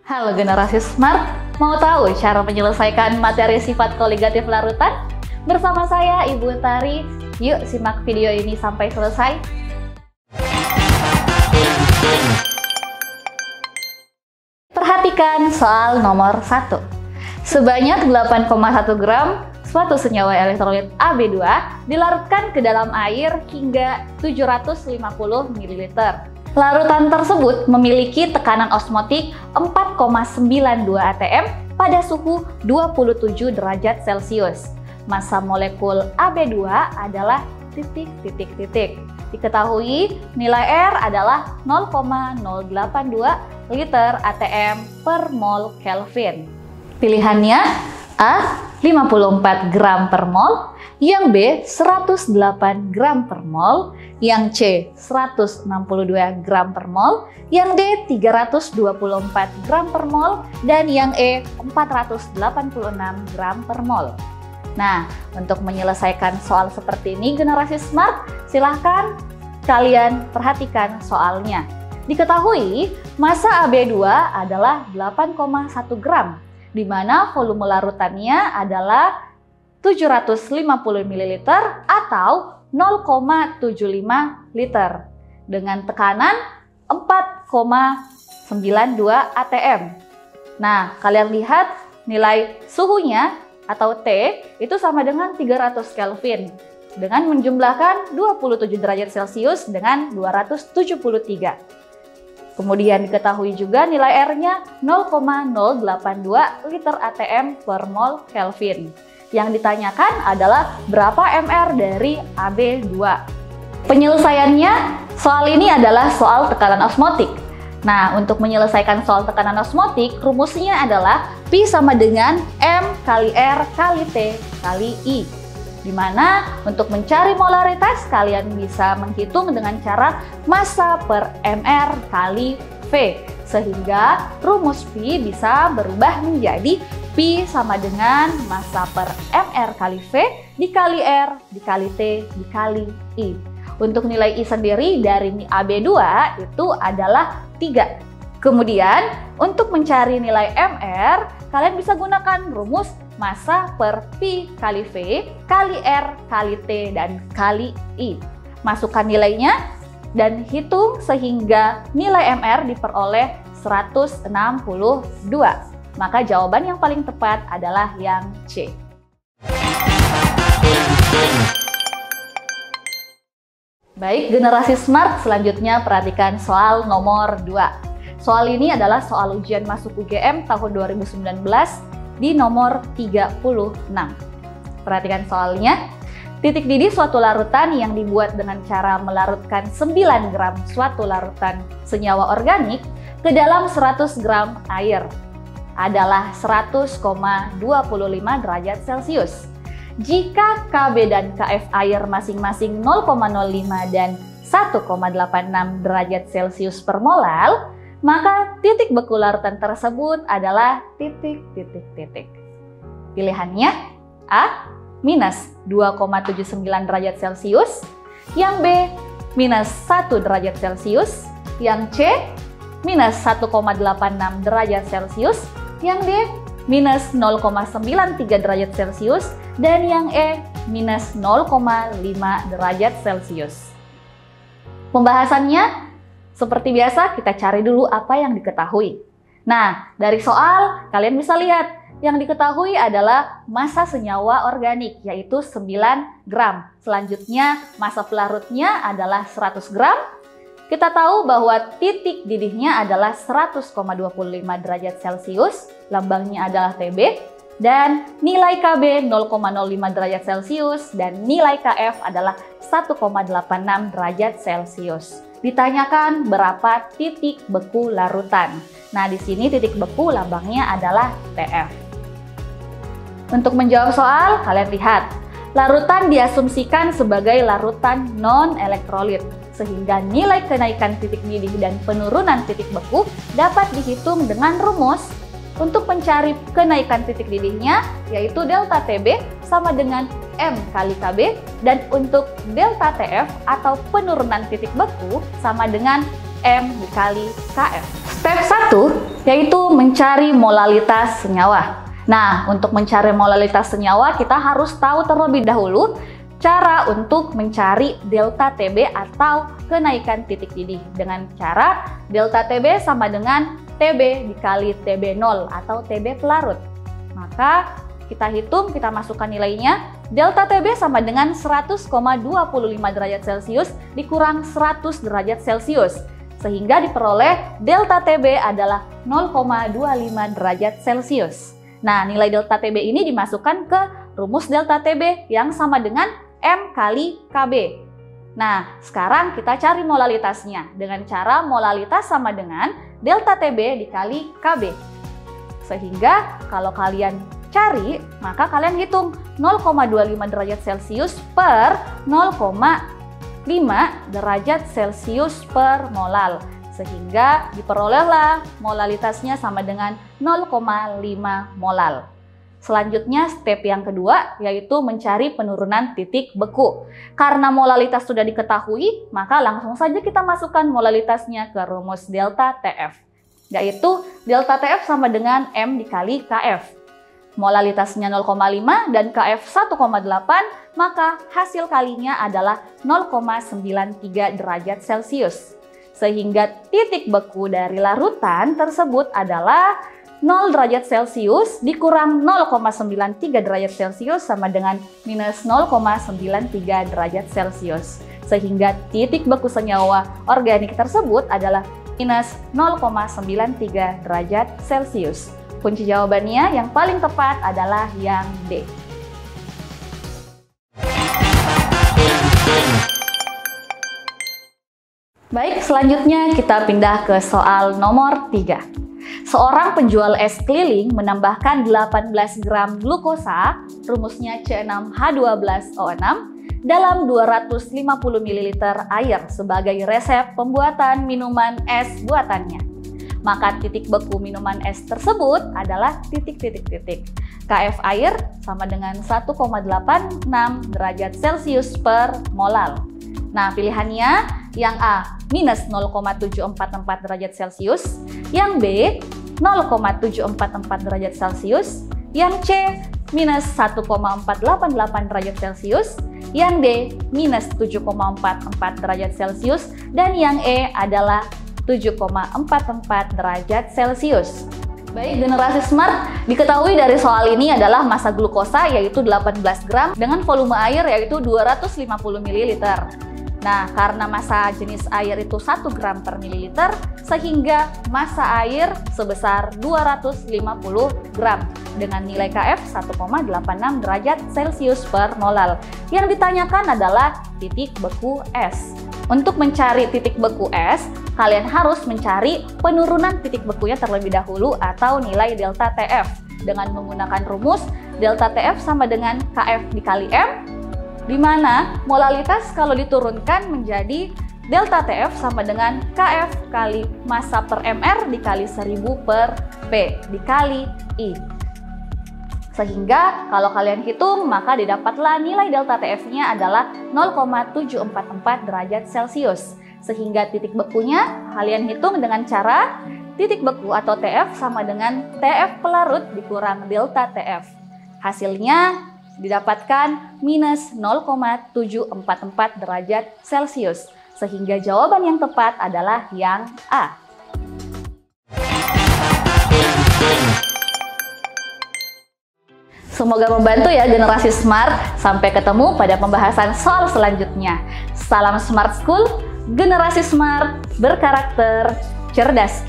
Halo generasi smart, mau tahu cara menyelesaikan materi sifat koligatif larutan? Bersama saya Ibu Tari, yuk simak video ini sampai selesai. Perhatikan soal nomor 1. Sebanyak 8,1 gram suatu senyawa elektrolit AB2 dilarutkan ke dalam air hingga 750 ml. Larutan tersebut memiliki tekanan osmotik 4,92 atm pada suhu 27 derajat Celcius. Massa molekul AB2 adalah titik. Diketahui nilai R adalah 0,082 liter atm per mol Kelvin. Pilihannya A 54 gram per mol, yang B 108 gram per mol, yang C 162 gram per mol, yang D 324 gram per mol, dan yang E 486 gram per mol. Nah, untuk menyelesaikan soal seperti ini generasi smart, silahkan kalian perhatikan soalnya. Diketahui massa AB2 adalah 8,1 gram, di mana volume larutannya adalah 750 ml atau 0,75 liter dengan tekanan 4,92 atm. Nah, kalian lihat nilai suhunya atau T itu sama dengan 300 Kelvin dengan menjumlahkan 27 derajat Celcius dengan 273. Kemudian diketahui juga nilai R-nya 0,082 liter atm per mol Kelvin. Yang ditanyakan adalah berapa mR dari AB2. Penyelesaiannya, soal ini adalah soal tekanan osmotik. Nah, untuk menyelesaikan soal tekanan osmotik, rumusnya adalah Pi sama dengan M kali R kali T kali I. Di mana untuk mencari molaritas kalian bisa menghitung dengan cara massa per mR kali V, sehingga rumus Pi bisa berubah menjadi Pi sama dengan massa per mR kali V dikali R dikali T dikali I. Untuk nilai I sendiri dari AB2 itu adalah 3. Kemudian untuk mencari nilai mR, kalian bisa gunakan rumus massa per Pi kali V kali R kali T dan kali I. Masukkan nilainya dan hitung sehingga nilai mR diperoleh 162. Maka jawaban yang paling tepat adalah yang C. Baik generasi smart, selanjutnya perhatikan soal nomor 2. Soal ini adalah soal ujian masuk UGM tahun 2019 di nomor 36. Perhatikan soalnya. Titik didih suatu larutan yang dibuat dengan cara melarutkan 9 gram suatu larutan senyawa organik ke dalam 100 gram air adalah 100,25 derajat Celcius. Jika KB dan KF air masing-masing 0,05 dan 1,86 derajat Celcius per molal, maka titik beku larutan tersebut adalah titik. Pilihannya A minus 2,79 derajat Celcius, yang B minus 1 derajat Celcius, yang C minus 1,86 derajat Celcius, yang D minus 0,93 derajat Celcius, dan yang E minus 0,5 derajat Celcius. Pembahasannya seperti biasa, kita cari dulu apa yang diketahui. Nah, dari soal kalian bisa lihat yang diketahui adalah massa senyawa organik yaitu 9 gram. Selanjutnya massa pelarutnya adalah 100 gram. Kita tahu bahwa titik didihnya adalah 100,25 derajat Celcius, lambangnya adalah Tb, dan nilai Kb 0,05 derajat Celcius dan nilai Kf adalah 1,86 derajat Celcius. Ditanyakan berapa titik beku larutan. Nah, di sini titik beku lambangnya adalah Tf. Untuk menjawab soal, kalian lihat. Larutan diasumsikan sebagai larutan non-elektrolit, sehingga nilai kenaikan titik didih dan penurunan titik beku dapat dihitung dengan rumus untuk mencari kenaikan titik didihnya, yaitu delta TB sama dengan M kali KB, dan untuk delta TF atau penurunan titik beku sama dengan M dikali KF. Step 1 yaitu mencari molalitas senyawa. Nah, untuk mencari molalitas senyawa kita harus tahu terlebih dahulu cara untuk mencari delta TB atau kenaikan titik didih dengan cara delta TB sama dengan TB dikali TB0 atau TB pelarut. Maka kita hitung, kita masukkan nilainya. Delta TB sama dengan 100,25 derajat Celcius dikurang 100 derajat Celcius. Sehingga diperoleh delta TB adalah 0,25 derajat Celcius. Nah, nilai delta TB ini dimasukkan ke rumus delta TB yang sama dengan M kali KB. Nah, sekarang kita cari molalitasnya dengan cara molalitas sama dengan delta TB dikali KB. Sehingga kalau kalian cari, maka kalian hitung 0,25 derajat Celcius per 0,5 derajat Celcius per molal. Sehingga diperolehlah molalitasnya sama dengan 0,5 molal. Selanjutnya step yang kedua yaitu mencari penurunan titik beku. Karena molalitas sudah diketahui, maka langsung saja kita masukkan molalitasnya ke rumus delta TF. Yaitu delta TF sama dengan M dikali KF. Molalitasnya 0,5 dan KF 1,8, maka hasil kalinya adalah 0,93 derajat Celcius. Sehingga titik beku dari larutan tersebut adalah 0 derajat Celcius dikurang 0,93 derajat Celcius sama dengan minus 0,93 derajat Celcius. Sehingga titik beku senyawa organik tersebut adalah minus 0,93 derajat Celcius. Kunci jawabannya yang paling tepat adalah yang D. Baik, selanjutnya kita pindah ke soal nomor 3. Seorang penjual es keliling menambahkan 18 gram glukosa, rumusnya C6H12O6, dalam 250 ml air sebagai resep pembuatan minuman es buatannya. Maka titik beku minuman es tersebut adalah titik-titik-titik. KF air sama dengan 1,86 derajat Celcius per molal. Nah, pilihannya yang A minus 0,744 derajat Celcius, yang B 0,744 derajat Celcius, yang C minus 1,488 derajat Celcius, yang D minus 7,44 derajat Celcius, dan yang E adalah 7,44 derajat Celcius. Baik, generasi smart, diketahui dari soal ini adalah massa glukosa yaitu 18 gram dengan volume air yaitu 250 ml. Nah, karena massa jenis air itu 1 gram per mililiter, sehingga massa air sebesar 250 gram dengan nilai KF 1,86 derajat Celcius per molal. Yang ditanyakan adalah titik beku es. Untuk mencari titik beku es, kalian harus mencari penurunan titik bekunya terlebih dahulu atau nilai delta TF dengan menggunakan rumus delta TF sama dengan KF dikali M, di mana molalitas kalau diturunkan menjadi delta TF sama dengan KF kali massa per MR dikali 1000 per P dikali I. Sehingga kalau kalian hitung maka didapatlah nilai delta TF-nya adalah 0,744 derajat Celcius. Sehingga titik bekunya kalian hitung dengan cara titik beku atau TF sama dengan TF pelarut dikurang delta TF. Hasilnya didapatkan minus 0,744 derajat Celcius. Sehingga jawaban yang tepat adalah yang A. Semoga membantu ya generasi smart. Sampai ketemu pada pembahasan soal selanjutnya. Salam Smart School, generasi smart, berkarakter, cerdas.